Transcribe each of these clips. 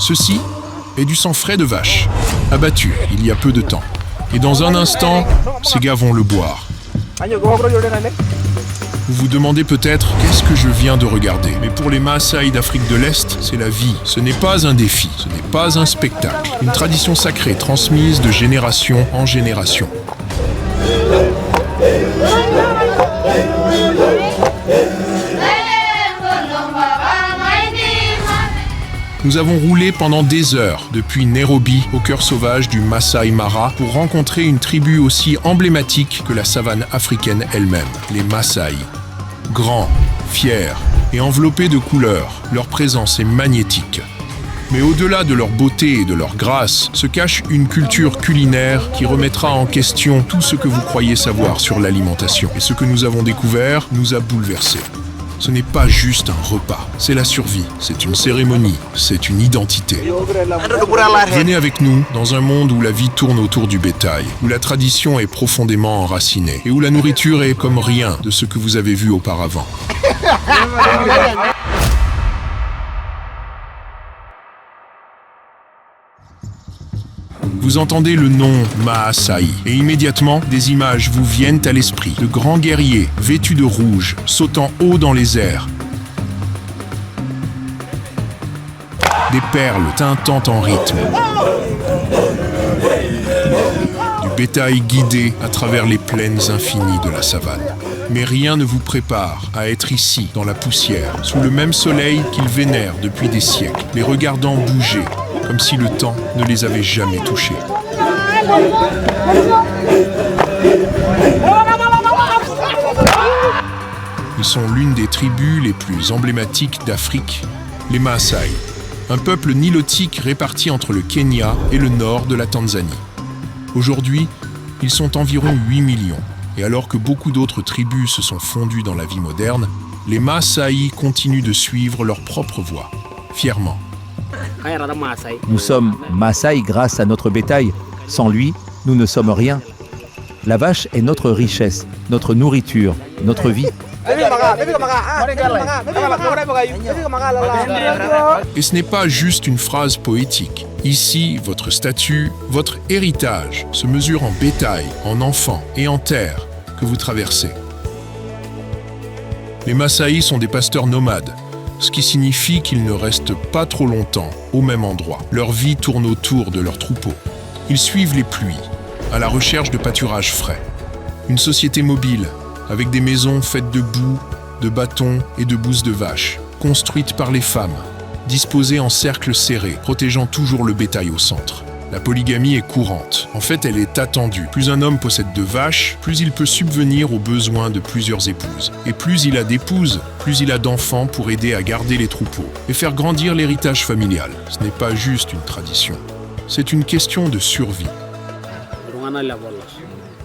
Ceci est du sang frais de vache, abattu il y a peu de temps. Et dans un instant, ces gars vont le boire. Vous vous demandez peut-être qu'est-ce que je viens de regarder. Mais pour les Maasai d'Afrique de l'Est, c'est la vie. Ce n'est pas un défi, ce n'est pas un spectacle. Une tradition sacrée transmise de génération en génération. Nous avons roulé pendant des heures depuis Nairobi, au cœur sauvage du Masai Mara, pour rencontrer une tribu aussi emblématique que la savane africaine elle-même, les Maasai. Grands, fiers et enveloppés de couleurs, leur présence est magnétique. Mais au-delà de leur beauté et de leur grâce, se cache une culture culinaire qui remettra en question tout ce que vous croyez savoir sur l'alimentation. Et ce que nous avons découvert nous a bouleversés. Ce n'est pas juste un repas, c'est la survie, c'est une cérémonie, c'est une identité. Venez avec nous dans un monde où la vie tourne autour du bétail, où la tradition est profondément enracinée et où la nourriture est comme rien de ce que vous avez vu auparavant. Vous entendez le nom Maasai et immédiatement, des images vous viennent à l'esprit. De grands guerriers, vêtus de rouge, sautant haut dans les airs. Des perles tintant en rythme. Du bétail guidé à travers les plaines infinies de la savane. Mais rien ne vous prépare à être ici, dans la poussière, sous le même soleil qu'ils vénèrent depuis des siècles, les regardant bouger, comme si le temps ne les avait jamais touchés. Ils sont l'une des tribus les plus emblématiques d'Afrique, les Maasai, un peuple nilotique réparti entre le Kenya et le nord de la Tanzanie. Aujourd'hui, ils sont environ 8 millions, et alors que beaucoup d'autres tribus se sont fondues dans la vie moderne, les Maasai continuent de suivre leur propre voie, fièrement. Nous sommes Maasai grâce à notre bétail. Sans lui, nous ne sommes rien. La vache est notre richesse, notre nourriture, notre vie. Et ce n'est pas juste une phrase poétique. Ici, votre statut, votre héritage se mesure en bétail, en enfants et en terre que vous traversez. Les Maasai sont des pasteurs nomades, ce qui signifie qu'ils ne restent pas trop longtemps au même endroit. Leur vie tourne autour de leurs troupeaux. Ils suivent les pluies, à la recherche de pâturages frais. Une société mobile, avec des maisons faites de boue, de bâtons et de bousses de vaches, construites par les femmes, disposées en cercles serrés, protégeant toujours le bétail au centre. La polygamie est courante. En fait, elle est attendue. Plus un homme possède de vaches, plus il peut subvenir aux besoins de plusieurs épouses. Et plus il a d'épouses, plus il a d'enfants pour aider à garder les troupeaux et faire grandir l'héritage familial. Ce n'est pas juste une tradition. C'est une question de survie.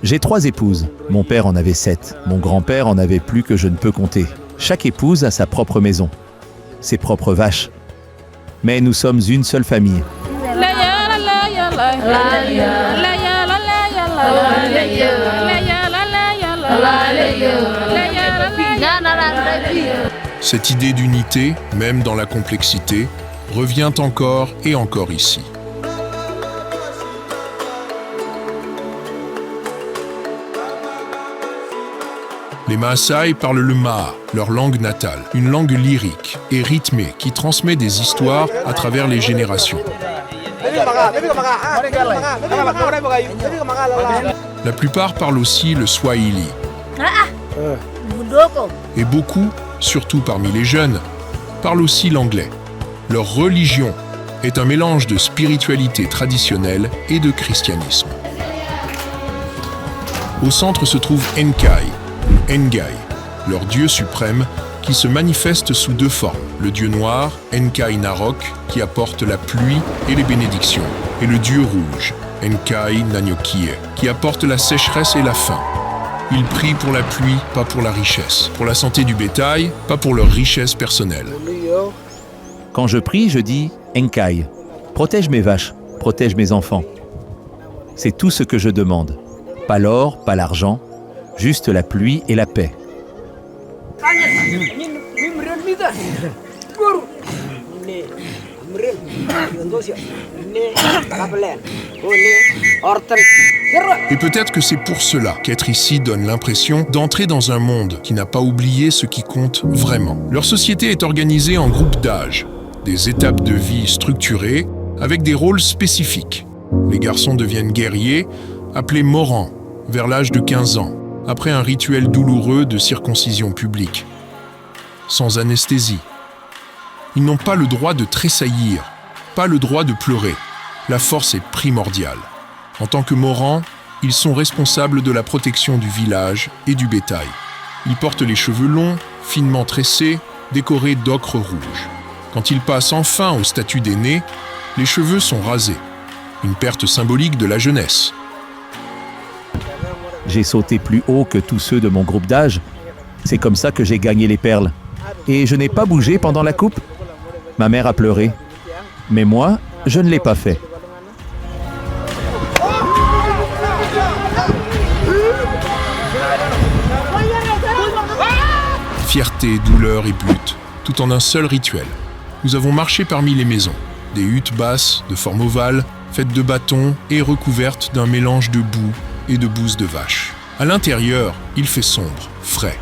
J'ai 3 épouses. Mon père en avait 7. Mon grand-père en avait plus que je ne peux compter. Chaque épouse a sa propre maison, ses propres vaches. Mais nous sommes une seule famille. Cette idée d'unité, même dans la complexité, revient encore et encore ici. Les Maasai parlent le Maa, leur langue natale, une langue lyrique et rythmée qui transmet des histoires à travers les générations. La plupart parlent aussi le Swahili. Et beaucoup, surtout parmi les jeunes, parlent aussi l'anglais. Leur religion est un mélange de spiritualité traditionnelle et de christianisme. Au centre se trouve Enkai, ou Engai, leur dieu suprême, qui se manifeste sous 2 formes. Le dieu noir, Enkai Narok, qui apporte la pluie et les bénédictions, et le dieu rouge, Enkai Nanyokie, qui apporte la sécheresse et la faim. Ils prient pour la pluie, pas pour la richesse. Pour la santé du bétail, pas pour leur richesse personnelle. Quand je prie, je dis « Enkai, protège mes vaches, protège mes enfants ». C'est tout ce que je demande. Pas l'or, pas l'argent, juste la pluie et la paix. Et peut-être que c'est pour cela qu'être ici donne l'impression d'entrer dans un monde qui n'a pas oublié ce qui compte vraiment. Leur société est organisée en groupes d'âge, des étapes de vie structurées avec des rôles spécifiques. Les garçons deviennent guerriers, appelés morans, vers l'âge de 15 ans, après un rituel douloureux de circoncision publique, sans anesthésie. Ils n'ont pas le droit de tressaillir, pas le droit de pleurer. La force est primordiale. En tant que morans, ils sont responsables de la protection du village et du bétail. Ils portent les cheveux longs, finement tressés, décorés d'ocre rouge. Quand ils passent enfin au statut d'aîné, les cheveux sont rasés. Une perte symbolique de la jeunesse. J'ai sauté plus haut que tous ceux de mon groupe d'âge. C'est comme ça que j'ai gagné les perles. Et je n'ai pas bougé pendant la coupe. Ma mère a pleuré. Mais moi, je ne l'ai pas fait. Fierté, douleur et but, tout en un seul rituel. Nous avons marché parmi les maisons. Des huttes basses, de forme ovale, faites de bâtons et recouvertes d'un mélange de boue et de bouse de vache. À l'intérieur, il fait sombre, frais.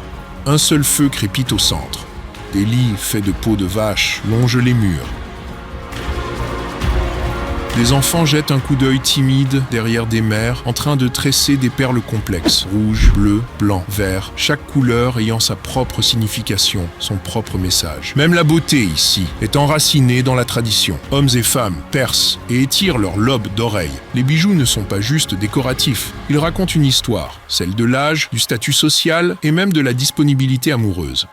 Un seul feu crépite au centre. Des lits faits de peau de vache longent les murs. Des enfants jettent un coup d'œil timide derrière des mères en train de tresser des perles complexes, rouge, bleu, blanc, vert, chaque couleur ayant sa propre signification, son propre message. Même la beauté ici est enracinée dans la tradition. Hommes et femmes percent et étirent leurs lobes d'oreilles. Les bijoux ne sont pas juste décoratifs, ils racontent une histoire, celle de l'âge, du statut social et même de la disponibilité amoureuse.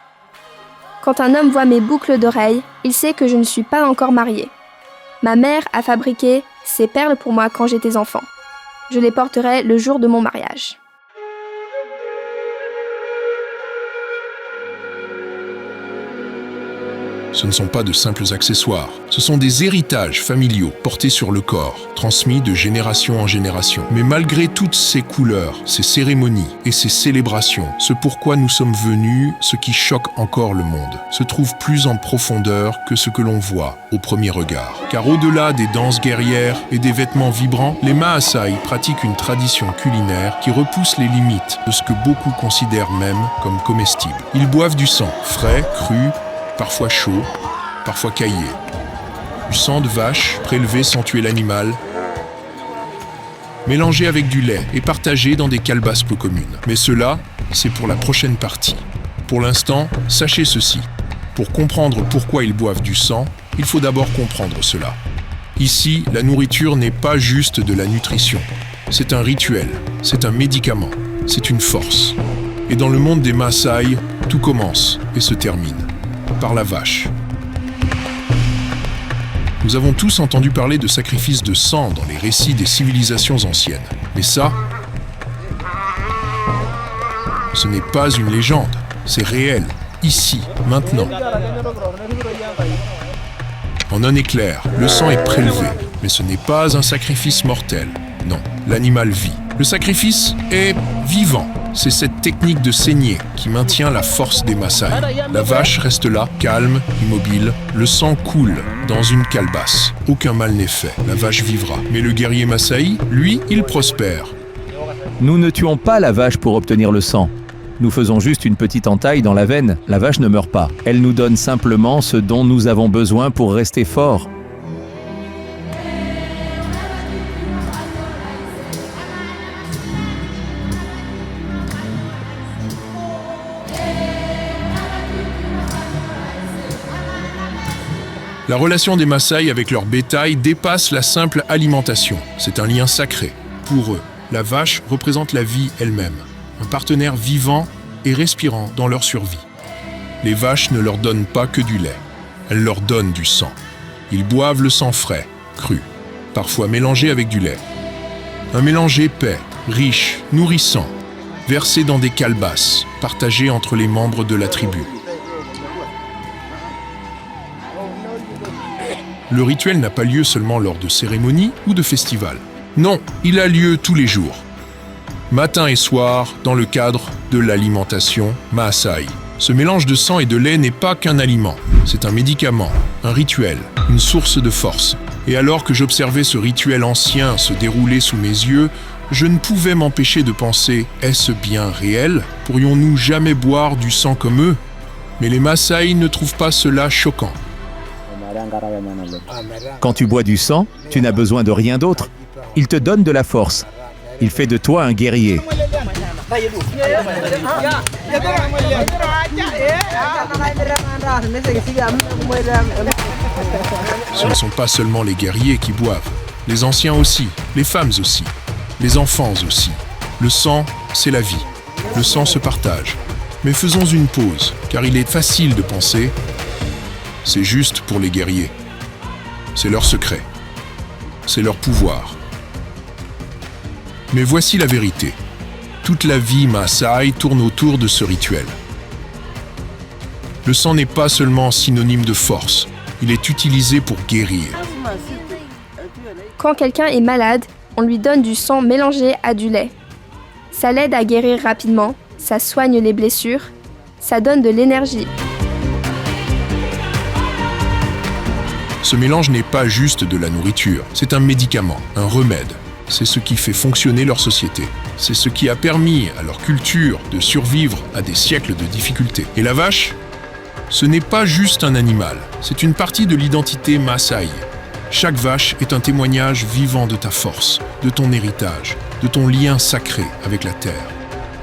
Quand un homme voit mes boucles d'oreilles, il sait que je ne suis pas encore mariée. Ma mère a fabriqué ces perles pour moi quand j'étais enfant. Je les porterai le jour de mon mariage. Ce ne sont pas de simples accessoires, ce sont des héritages familiaux portés sur le corps, transmis de génération en génération. Mais malgré toutes ces couleurs, ces cérémonies et ces célébrations, ce pourquoi nous sommes venus, ce qui choque encore le monde, se trouve plus en profondeur que ce que l'on voit au premier regard. Car au-delà des danses guerrières et des vêtements vibrants, les Maasai pratiquent une tradition culinaire qui repousse les limites de ce que beaucoup considèrent même comme comestible. Ils boivent du sang, frais, cru, parfois chaud, parfois caillé. Du sang de vache prélevé sans tuer l'animal, mélangé avec du lait et partagé dans des calebasses peu communes. Mais cela, c'est pour la prochaine partie. Pour l'instant, sachez ceci. Pour comprendre pourquoi ils boivent du sang, il faut d'abord comprendre cela. Ici, la nourriture n'est pas juste de la nutrition. C'est un rituel, c'est un médicament, c'est une force. Et dans le monde des Maasai, tout commence et se termine par la vache. Nous avons tous entendu parler de sacrifices de sang dans les récits des civilisations anciennes. Mais ça, ce n'est pas une légende, c'est réel, ici, maintenant. En un éclair, le sang est prélevé, mais ce n'est pas un sacrifice mortel. Non, l'animal vit. Le sacrifice est vivant. C'est cette technique de saignée qui maintient la force des Maasai. La vache reste là, calme, immobile. Le sang coule dans une calebasse. Aucun mal n'est fait. La vache vivra. Mais le guerrier Maasai, lui, il prospère. Nous ne tuons pas la vache pour obtenir le sang. Nous faisons juste une petite entaille dans la veine. La vache ne meurt pas. Elle nous donne simplement ce dont nous avons besoin pour rester forts. La relation des Maasai avec leur bétail dépasse la simple alimentation. C'est un lien sacré. Pour eux, la vache représente la vie elle-même, un partenaire vivant et respirant dans leur survie. Les vaches ne leur donnent pas que du lait, elles leur donnent du sang. Ils boivent le sang frais, cru, parfois mélangé avec du lait. Un mélange épais, riche, nourrissant, versé dans des calebasses, partagées entre les membres de la tribu. Le rituel n'a pas lieu seulement lors de cérémonies ou de festivals. Non, il a lieu tous les jours. Matin et soir, dans le cadre de l'alimentation Maasai. Ce mélange de sang et de lait n'est pas qu'un aliment, c'est un médicament, un rituel, une source de force. Et alors que j'observais ce rituel ancien se dérouler sous mes yeux, je ne pouvais m'empêcher de penser, est-ce bien réel? Pourrions-nous jamais boire du sang comme eux? Mais les Maasai ne trouvent pas cela choquant. Quand tu bois du sang, tu n'as besoin de rien d'autre. Il te donne de la force. Il fait de toi un guerrier. Ce ne sont pas seulement les guerriers qui boivent, les anciens aussi, les femmes aussi, les enfants aussi. Le sang, c'est la vie. Le sang se partage. Mais faisons une pause, car il est facile de penser « c'est juste pour les guerriers ». C'est leur secret. C'est leur pouvoir. Mais voici la vérité. Toute la vie Maasai tourne autour de ce rituel. Le sang n'est pas seulement synonyme de force, il est utilisé pour guérir. Quand quelqu'un est malade, on lui donne du sang mélangé à du lait. Ça l'aide à guérir rapidement, ça soigne les blessures, ça donne de l'énergie. Ce mélange n'est pas juste de la nourriture, c'est un médicament, un remède. C'est ce qui fait fonctionner leur société. C'est ce qui a permis à leur culture de survivre à des siècles de difficultés. Et la vache, ce n'est pas juste un animal, c'est une partie de l'identité Maasai. Chaque vache est un témoignage vivant de ta force, de ton héritage, de ton lien sacré avec la terre.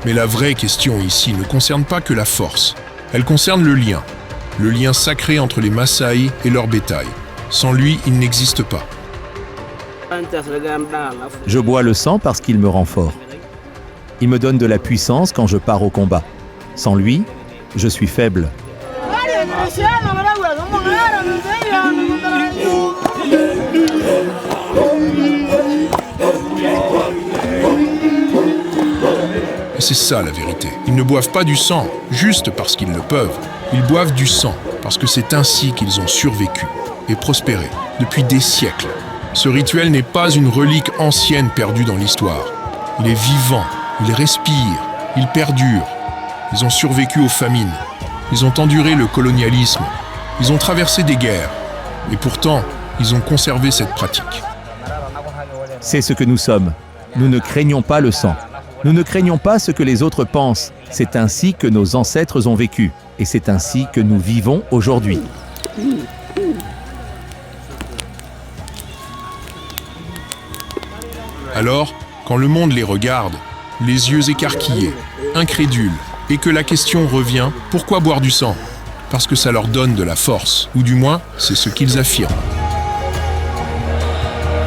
Mais la vraie question ici ne concerne pas que la force, elle concerne le lien sacré entre les Maasai et leur bétail. Sans lui, il n'existe pas. Je bois le sang parce qu'il me rend fort. Il me donne de la puissance quand je pars au combat. Sans lui, je suis faible. Et c'est ça la vérité. Ils ne boivent pas du sang juste parce qu'ils le peuvent. Ils boivent du sang parce que c'est ainsi qu'ils ont survécu et prospéré depuis des siècles. Ce rituel n'est pas une relique ancienne perdue dans l'histoire. Il est vivant, il respire, il perdure. Ils ont survécu aux famines. Ils ont enduré le colonialisme. Ils ont traversé des guerres. Et pourtant, ils ont conservé cette pratique. C'est ce que nous sommes. Nous ne craignons pas le sang. Nous ne craignons pas ce que les autres pensent. C'est ainsi que nos ancêtres ont vécu. Et c'est ainsi que nous vivons aujourd'hui. Alors, quand le monde les regarde, les yeux écarquillés, incrédules, et que la question revient, pourquoi boire du sang? Parce que ça leur donne de la force, ou du moins, c'est ce qu'ils affirment.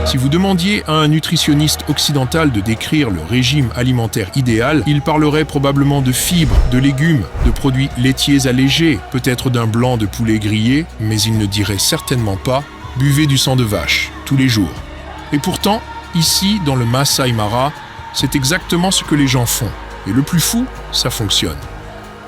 Si vous demandiez à un nutritionniste occidental de décrire le régime alimentaire idéal, il parlerait probablement de fibres, de légumes, de produits laitiers allégés, peut-être d'un blanc de poulet grillé, mais il ne dirait certainement pas « buvez du sang de vache, tous les jours ». Et pourtant, ici, dans le Masai Mara, c'est exactement ce que les gens font. Et le plus fou, ça fonctionne.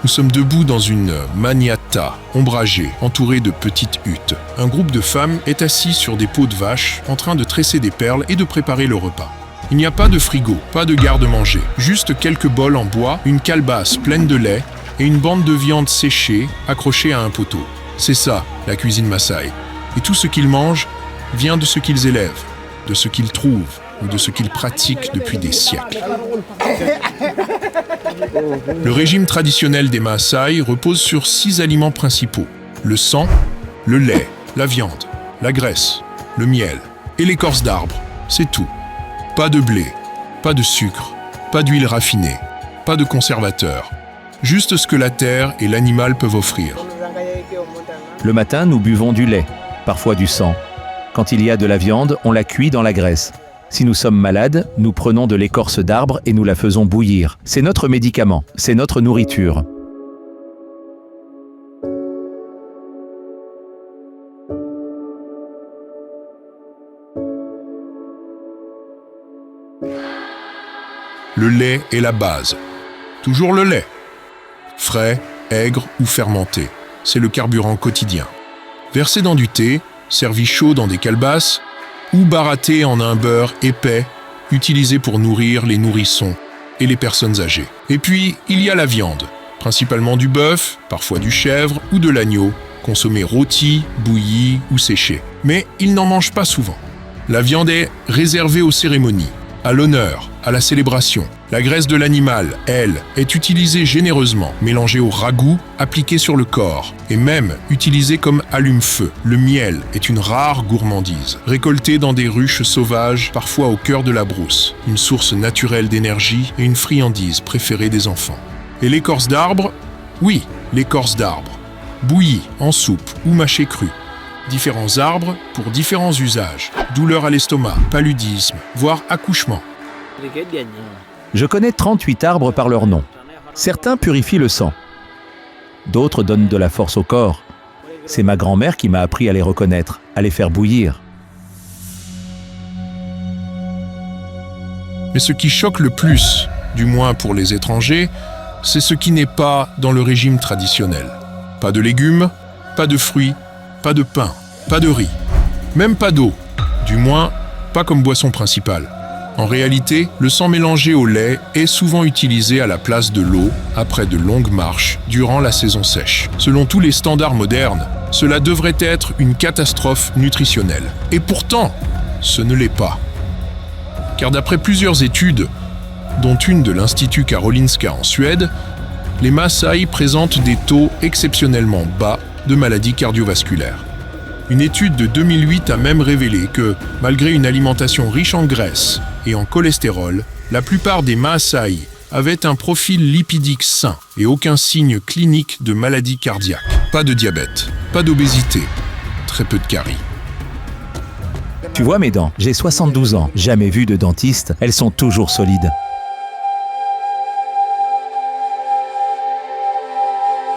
Nous sommes debout dans une maniata, ombragée, entourée de petites huttes. Un groupe de femmes est assis sur des peaux de vache, en train de tresser des perles et de préparer le repas. Il n'y a pas de frigo, pas de garde-manger, juste quelques bols en bois, une calebasse pleine de lait et une bande de viande séchée accrochée à un poteau. C'est ça, la cuisine Maasai. Et tout ce qu'ils mangent vient de ce qu'ils élèvent, de ce qu'ils trouvent ou de ce qu'ils pratiquent depuis des siècles. Le régime traditionnel des Maasai repose sur 6 aliments principaux. Le sang, le lait, la viande, la graisse, le miel et l'écorce d'arbre. C'est tout. Pas de blé, pas de sucre, pas d'huile raffinée, pas de conservateur. Juste ce que la terre et l'animal peuvent offrir. Le matin, nous buvons du lait, parfois du sang. Quand il y a de la viande, on la cuit dans la graisse. Si nous sommes malades, nous prenons de l'écorce d'arbre et nous la faisons bouillir. C'est notre médicament, c'est notre nourriture. Le lait est la base. Toujours le lait. Frais, aigre ou fermenté. C'est le carburant quotidien. Versé dans du thé, servi chaud dans des calebasses, ou baratté en un beurre épais, utilisé pour nourrir les nourrissons et les personnes âgées. Et puis, il y a la viande. principalement du bœuf, parfois du chèvre ou de l'agneau, consommé rôti, bouilli ou séché. Mais ils n'en mangent pas souvent. La viande est réservée aux cérémonies, à l'honneur, à la célébration. La graisse de l'animal, elle, est utilisée généreusement, mélangée au ragoût, appliquée sur le corps, et même utilisée comme allume-feu. Le miel est une rare gourmandise, récoltée dans des ruches sauvages, parfois au cœur de la brousse, une source naturelle d'énergie et une friandise préférée des enfants. Et l'écorce d'arbre? Oui, l'écorce d'arbre. Bouillie, en soupe ou mâchée crue. Différents arbres pour différents usages. Douleur à l'estomac, paludisme, voire accouchement. Je connais 38 arbres par leur nom. Certains purifient le sang. D'autres donnent de la force au corps. C'est ma grand-mère qui m'a appris à les reconnaître, à les faire bouillir. Mais ce qui choque le plus, du moins pour les étrangers, c'est ce qui n'est pas dans le régime traditionnel. Pas de légumes, pas de fruits, pas de pain, pas de riz, même pas d'eau, du moins pas comme boisson principale. En réalité, le sang mélangé au lait est souvent utilisé à la place de l'eau après de longues marches durant la saison sèche. Selon tous les standards modernes, cela devrait être une catastrophe nutritionnelle. Et pourtant, ce ne l'est pas. Car d'après plusieurs études, dont une de l'Institut Karolinska en Suède, les Maasai présentent des taux exceptionnellement bas de maladies cardiovasculaires. Une étude de 2008 a même révélé que, malgré une alimentation riche en graisse et en cholestérol, la plupart des Maasai avaient un profil lipidique sain et aucun signe clinique de maladie cardiaque. Pas de diabète, pas d'obésité, très peu de caries. Tu vois mes dents, j'ai 72 ans, jamais vu de dentiste, elles sont toujours solides.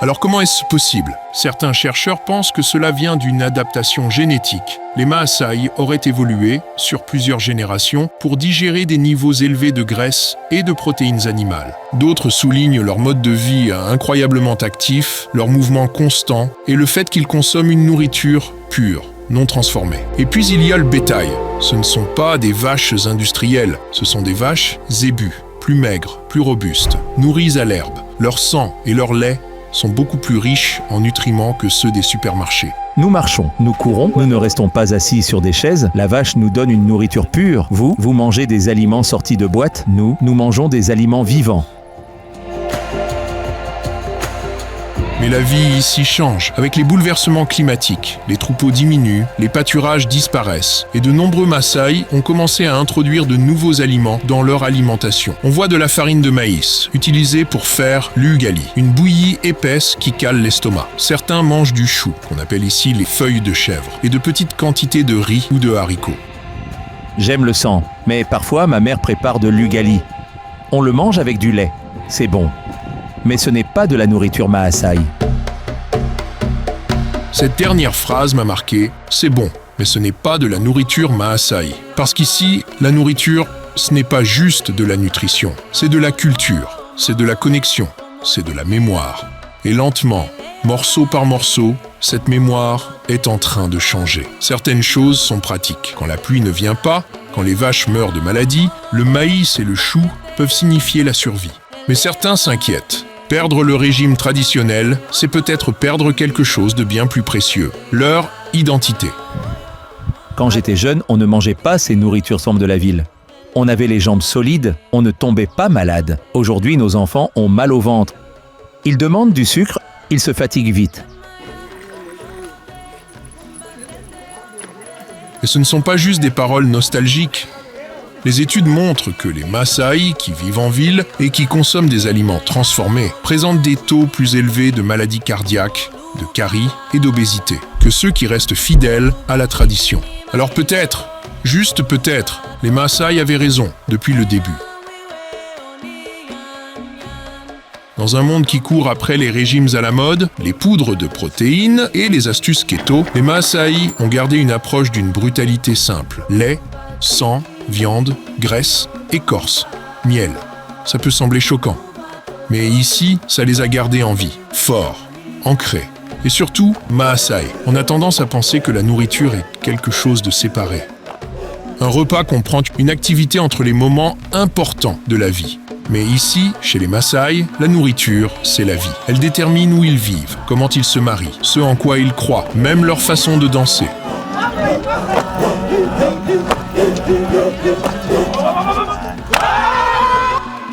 Alors comment est-ce possible? Certains chercheurs pensent que cela vient d'une adaptation génétique. Les Maasai auraient évolué, sur plusieurs générations, pour digérer des niveaux élevés de graisse et de protéines animales. D'autres soulignent leur mode de vie incroyablement actif, leur mouvement constant et le fait qu'ils consomment une nourriture pure, non transformée. Et puis il y a le bétail. Ce ne sont pas des vaches industrielles, ce sont des vaches zébus, plus maigres, plus robustes, nourries à l'herbe. Leur sang et leur lait sont beaucoup plus riches en nutriments que ceux des supermarchés. Nous marchons, nous courons, nous ne restons pas assis sur des chaises. La vache nous donne une nourriture pure. Vous mangez des aliments sortis de boîtes. Nous mangeons des aliments vivants. Mais la vie ici change. Avec les bouleversements climatiques, les troupeaux diminuent, les pâturages disparaissent, et de nombreux Maasai ont commencé à introduire de nouveaux aliments dans leur alimentation. On voit de la farine de maïs, utilisée pour faire l'ugali, une bouillie épaisse qui cale l'estomac. Certains mangent du chou, qu'on appelle ici les feuilles de chèvre, et de petites quantités de riz ou de haricots. J'aime le sang, mais parfois ma mère prépare de l'ugali. On le mange avec du lait, c'est bon. Mais ce n'est pas de la nourriture Maasai. Cette dernière phrase m'a marqué, c'est bon, mais ce n'est pas de la nourriture Maasai. Parce qu'ici, la nourriture, ce n'est pas juste de la nutrition, c'est de la culture, c'est de la connexion, c'est de la mémoire. Et lentement, morceau par morceau, cette mémoire est en train de changer. Certaines choses sont pratiques. Quand la pluie ne vient pas, quand les vaches meurent de maladie, le maïs et le chou peuvent signifier la survie. Mais certains s'inquiètent. Perdre le régime traditionnel, c'est peut-être perdre quelque chose de bien plus précieux, leur identité. Quand j'étais jeune, on ne mangeait pas ces nourritures simples de la ville. On avait les jambes solides, on ne tombait pas malade. Aujourd'hui, nos enfants ont mal au ventre. Ils demandent du sucre, ils se fatiguent vite. Et ce ne sont pas juste des paroles nostalgiques. Les études montrent que les Maasai qui vivent en ville et qui consomment des aliments transformés présentent des taux plus élevés de maladies cardiaques, de caries et d'obésité que ceux qui restent fidèles à la tradition. Alors peut-être, juste peut-être, les Maasai avaient raison depuis le début. Dans un monde qui court après les régimes à la mode, les poudres de protéines et les astuces keto, les Maasai ont gardé une approche d'une brutalité simple. Lait, sang, viande, graisse, écorce, miel. Ça peut sembler choquant. Mais ici, ça les a gardés en vie, forts, ancrés. Et surtout, Maasai. On a tendance à penser que la nourriture est quelque chose de séparé. Un repas comprend une activité entre les moments importants de la vie. Mais ici, chez les Maasai, la nourriture, c'est la vie. Elle détermine où ils vivent, comment ils se marient, ce en quoi ils croient, même leur façon de danser.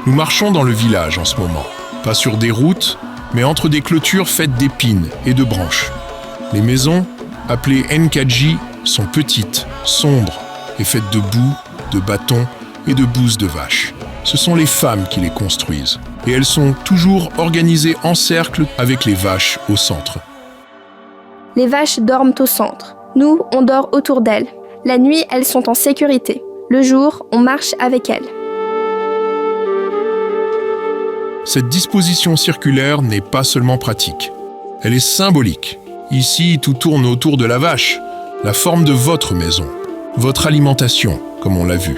Nous marchons dans le village en ce moment. Pas sur des routes, mais entre des clôtures faites d'épines et de branches. Les maisons, appelées Nkaji, sont petites, sombres et faites de boue, de bâtons et de bouses de vaches. Ce sont les femmes qui les construisent. Et elles sont toujours organisées en cercle avec les vaches au centre. Les vaches dorment au centre. Nous, on dort autour d'elles. La nuit, elles sont en sécurité. Le jour, on marche avec elles. Cette disposition circulaire n'est pas seulement pratique. Elle est symbolique. Ici, tout tourne autour de la vache, la forme de votre maison, votre alimentation, comme on l'a vu.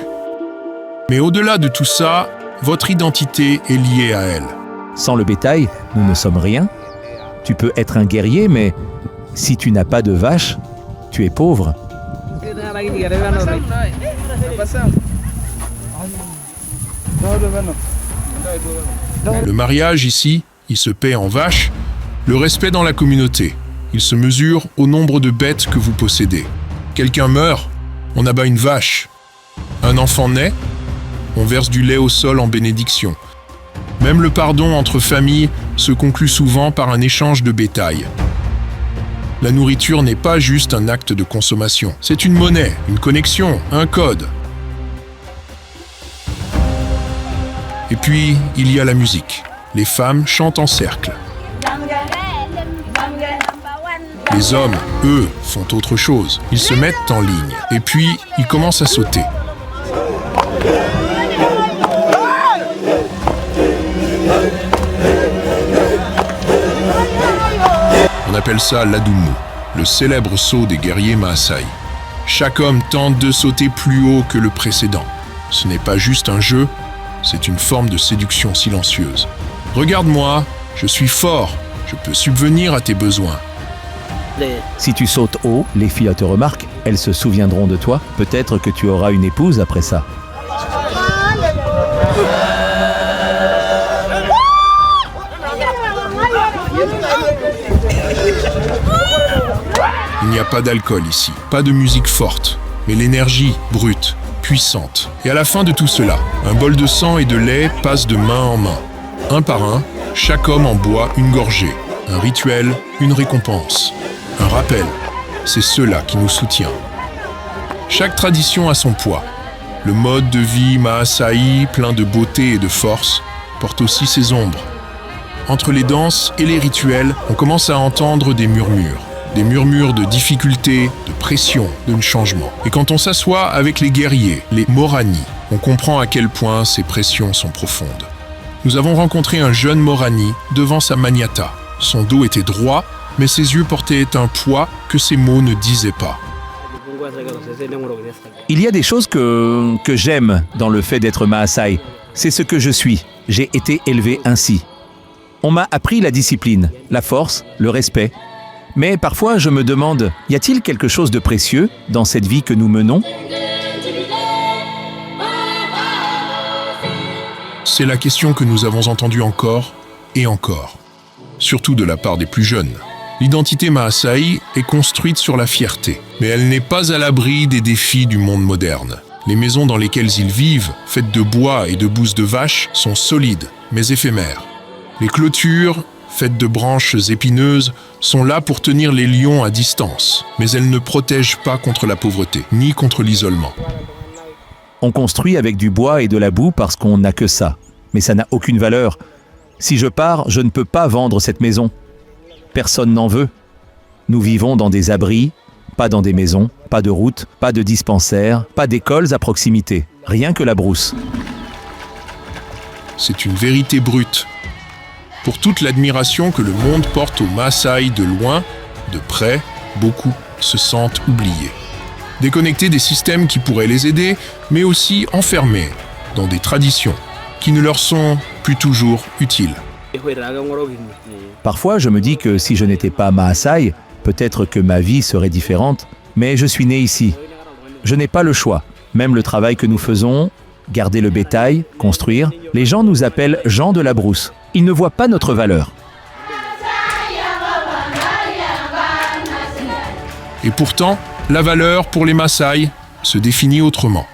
Mais au-delà de tout ça, votre identité est liée à elle. Sans le bétail, nous ne sommes rien. Tu peux être un guerrier, mais si tu n'as pas de vache, tu es pauvre. Le mariage ici, il se paie en vaches. Le respect dans la communauté, il se mesure au nombre de bêtes que vous possédez. Quelqu'un meurt, on abat une vache. Un enfant naît, on verse du lait au sol en bénédiction. Même le pardon entre familles se conclut souvent par un échange de bétail. La nourriture n'est pas juste un acte de consommation, c'est une monnaie, une connexion, un code. Et puis, il y a la musique. Les femmes chantent en cercle. Les hommes, eux, font autre chose. Ils se mettent en ligne. Et puis, ils commencent à sauter. On appelle ça l'adumu, le célèbre saut des guerriers Maasai. Chaque homme tente de sauter plus haut que le précédent. Ce n'est pas juste un jeu, c'est une forme de séduction silencieuse. Regarde-moi, je suis fort, je peux subvenir à tes besoins. Si tu sautes haut, les filles te remarquent, elles se souviendront de toi. Peut-être que tu auras une épouse après ça. Il n'y a pas d'alcool ici, pas de musique forte, mais l'énergie brute, puissante. Et à la fin de tout cela, un bol de sang et de lait passe de main en main. Un par un, chaque homme en boit une gorgée. Un rituel, une récompense. Un rappel, c'est cela qui nous soutient. Chaque tradition a son poids. Le mode de vie Maasai, plein de beauté et de force, porte aussi ses ombres. Entre les danses et les rituels, on commence à entendre des murmures. Des murmures de difficulté, de pression, de changement. Et quand on s'assoit avec les guerriers, les Morani, on comprend à quel point ces pressions sont profondes. Nous avons rencontré un jeune Morani devant sa maniata. Son dos était droit, mais ses yeux portaient un poids que ses mots ne disaient pas. Il y a des choses que j'aime dans le fait d'être Maasai. C'est ce que je suis. J'ai été élevé ainsi. On m'a appris la discipline, la force, le respect. Mais parfois, je me demande, y a-t-il quelque chose de précieux dans cette vie que nous menons ? C'est la question que nous avons entendue encore et encore, surtout de la part des plus jeunes. L'identité Maasai est construite sur la fierté, mais elle n'est pas à l'abri des défis du monde moderne. Les maisons dans lesquelles ils vivent, faites de bois et de bousses de vaches, sont solides, mais éphémères. Les clôtures, faites de branches épineuses, sont là pour tenir les lions à distance, mais elles ne protègent pas contre la pauvreté, ni contre l'isolement. On construit avec du bois et de la boue parce qu'on n'a que ça. Mais ça n'a aucune valeur. Si je pars, je ne peux pas vendre cette maison. Personne n'en veut. Nous vivons dans des abris, pas dans des maisons, pas de routes, pas de dispensaires, pas d'écoles à proximité. Rien que la brousse. C'est une vérité brute. Pour toute l'admiration que le monde porte aux Maasai de loin, de près, beaucoup se sentent oubliés. Déconnectés des systèmes qui pourraient les aider, mais aussi enfermés dans des traditions qui ne leur sont plus toujours utiles. Parfois, je me dis que si je n'étais pas Maasai, peut-être que ma vie serait différente, mais je suis né ici. Je n'ai pas le choix. Même le travail que nous faisons garder le bétail, construire. Les gens nous appellent gens de la brousse. Ils ne voient pas notre valeur. Et pourtant, la valeur pour les Maasai se définit autrement.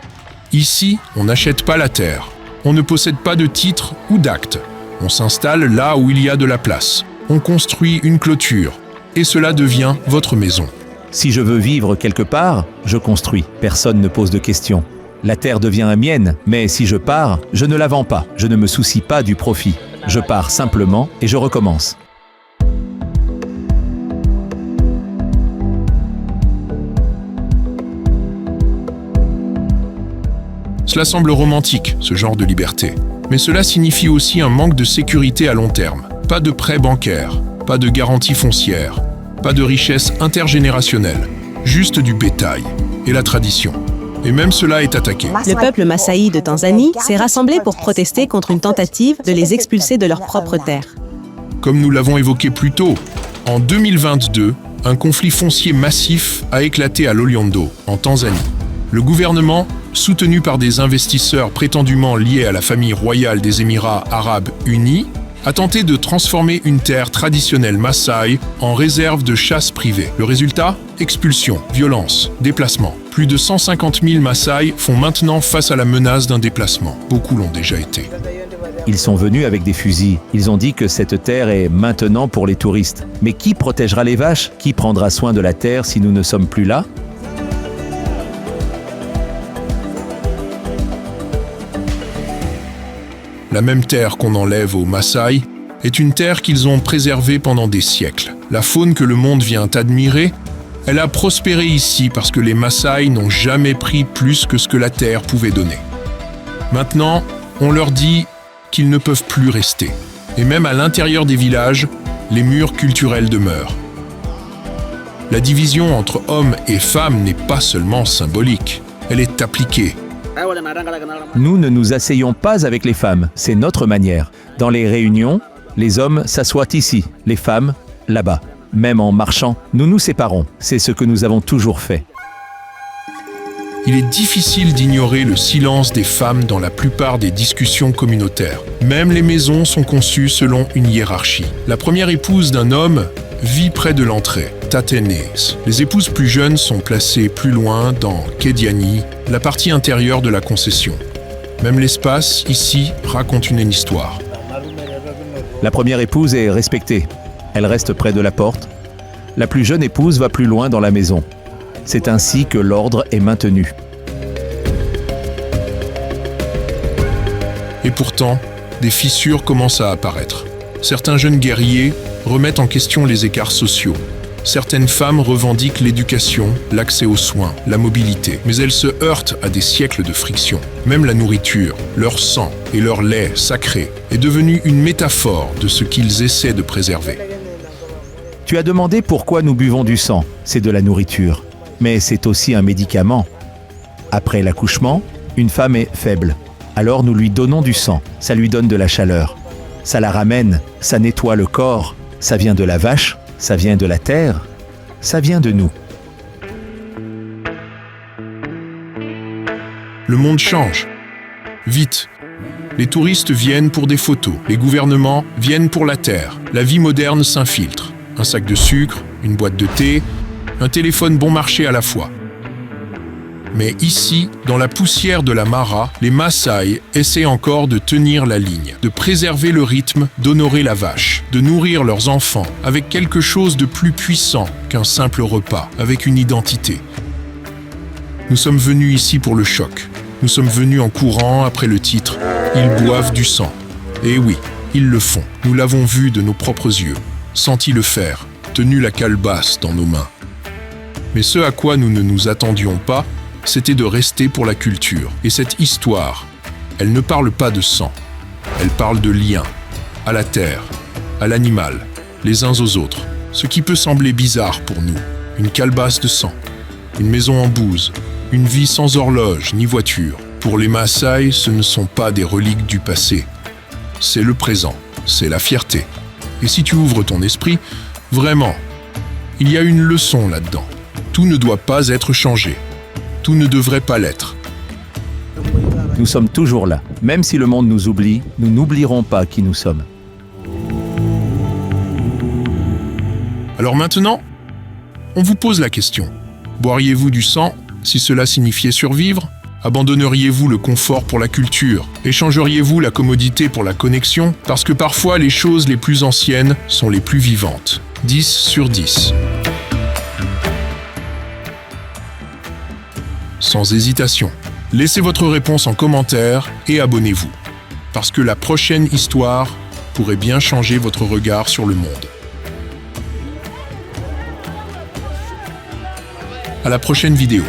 Ici, on n'achète pas la terre. On ne possède pas de titre ou d'acte. On s'installe là où il y a de la place. On construit une clôture. Et cela devient votre maison. Si je veux vivre quelque part, je construis. Personne ne pose de questions. La terre devient mienne, mais si je pars, je ne la vends pas. Je ne me soucie pas du profit. Je pars simplement et je recommence. Cela semble romantique, ce genre de liberté. Mais cela signifie aussi un manque de sécurité à long terme. Pas de prêts bancaires, pas de garantie foncière, pas de richesse intergénérationnelle, juste du bétail et la tradition. Et même cela est attaqué. Le peuple Maasai de Tanzanie s'est rassemblé pour protester contre une tentative de les expulser de leur propre terre. Comme nous l'avons évoqué plus tôt, en 2022, un conflit foncier massif a éclaté à Loliondo, en Tanzanie. Le gouvernement, soutenu par des investisseurs prétendument liés à la famille royale des Émirats arabes unis, a tenté de transformer une terre traditionnelle Maasai en réserve de chasse privée. Le résultat ? Expulsion, violence, déplacement. Plus de 150 000 Maasai font maintenant face à la menace d'un déplacement. Beaucoup l'ont déjà été. Ils sont venus avec des fusils. Ils ont dit que cette terre est maintenant pour les touristes. Mais qui protégera les vaches ? Qui prendra soin de la terre si nous ne sommes plus là ? La même terre qu'on enlève aux Maasai est une terre qu'ils ont préservée pendant des siècles. La faune que le monde vient admirer, elle a prospéré ici parce que les Maasai n'ont jamais pris plus que ce que la terre pouvait donner. Maintenant, on leur dit qu'ils ne peuvent plus rester. Et même à l'intérieur des villages, les murs culturels demeurent. La division entre hommes et femmes n'est pas seulement symbolique, elle est appliquée. Nous ne nous asseyons pas avec les femmes, c'est notre manière. Dans les réunions, les hommes s'assoient ici, les femmes là-bas. Même en marchant, nous nous séparons. C'est ce que nous avons toujours fait. Il est difficile d'ignorer le silence des femmes dans la plupart des discussions communautaires. Même les maisons sont conçues selon une hiérarchie. La première épouse d'un homme vit près de l'entrée, Tatenes. Les épouses plus jeunes sont placées plus loin dans Kediani, la partie intérieure de la concession. Même l'espace, ici, raconte une histoire. La première épouse est respectée. Elle reste près de la porte. La plus jeune épouse va plus loin dans la maison. C'est ainsi que l'ordre est maintenu. Et pourtant, des fissures commencent à apparaître. Certains jeunes guerriers remettent en question les écarts sociaux. Certaines femmes revendiquent l'éducation, l'accès aux soins, la mobilité, mais elles se heurtent à des siècles de friction. Même la nourriture, leur sang et leur lait sacré est devenu une métaphore de ce qu'ils essaient de préserver. Tu as demandé pourquoi nous buvons du sang. C'est de la nourriture. Mais c'est aussi un médicament. Après l'accouchement, une femme est faible. Alors nous lui donnons du sang. Ça lui donne de la chaleur. Ça la ramène, ça nettoie le corps. Ça vient de la vache, ça vient de la terre, ça vient de nous. Le monde change. Vite. Les touristes viennent pour des photos. Les gouvernements viennent pour la terre. La vie moderne s'infiltre. Un sac de sucre, une boîte de thé, un téléphone bon marché à la fois. Mais ici, dans la poussière de la Mara, les Maasai essaient encore de tenir la ligne, de préserver le rythme, d'honorer la vache, de nourrir leurs enfants avec quelque chose de plus puissant qu'un simple repas, avec une identité. Nous sommes venus ici pour le choc. Nous sommes venus en courant après le titre « Ils boivent du sang ». Et oui, ils le font. Nous l'avons vu de nos propres yeux, senti le faire, tenu la calebasse dans nos mains. Mais ce à quoi nous ne nous attendions pas, c'était de rester pour la culture. Et cette histoire, elle ne parle pas de sang. Elle parle de lien, à la terre, à l'animal, les uns aux autres. Ce qui peut sembler bizarre pour nous. Une calebasse de sang, une maison en bouse, une vie sans horloge ni voiture. Pour les Maasai, ce ne sont pas des reliques du passé. C'est le présent, c'est la fierté. Et si tu ouvres ton esprit, vraiment, il y a une leçon là-dedans. Tout ne doit pas être changé. Tout ne devrait pas l'être. Nous sommes toujours là. Même si le monde nous oublie, nous n'oublierons pas qui nous sommes. Alors maintenant, on vous pose la question. Boiriez-vous du sang si cela signifiait survivre ? Abandonneriez-vous le confort pour la culture ? Échangeriez-vous la commodité pour la connexion ? Parce que parfois, les choses les plus anciennes sont les plus vivantes. 10 sur 10. Sans hésitation. Laissez votre réponse en commentaire et abonnez-vous. Parce que la prochaine histoire pourrait bien changer votre regard sur le monde. À la prochaine vidéo.